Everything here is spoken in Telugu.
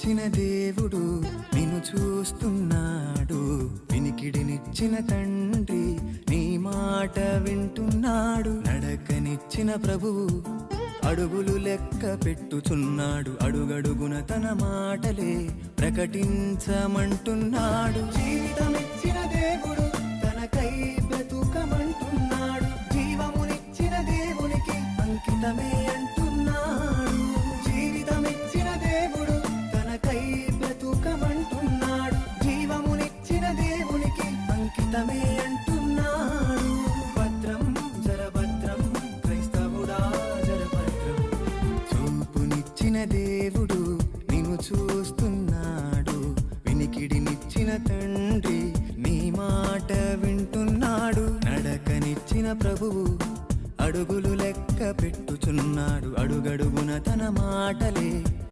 చూపునిచ్చిన దేవుడు నిన్ను చూస్తున్నాడు. వినికిడినిచ్చిన తండ్రి నీ మాట వింటున్నాడు. నడకనిచ్చిన ప్రభువు అడుగులు లెక్క పెట్టుచున్నాడు. అడుగడుగున తన మాటలే ప్రకటించమంటున్నాడు. జీవితమిచ్చిన దేవుడు తనకై బ్రతుకమంటున్నాడు. జీవమునిచ్చిన దేవునికి అంకితమే అంటున్నాడు. జీవితమిచ్చిన దేవుడు తనకై బ్రతుకమంటున్నాడు. జీవమునిచ్చిన దేవునికి అంకితమే అంటున్నాడు. భద్రం జరభద్రం క్రైస్తవుడా జరభద్రం. చూపునిచ్చిన దేవుడు నిన్ను చూస్తున్నాడు. వినికిడినిచ్చిన తండ్రి నీ మాట వింటున్నాడు. నడకనిచ్చిన ప్రభువు అడుగులు లెక్క పెట్టుచున్నాడు. అడుగడుగున తన మాటలే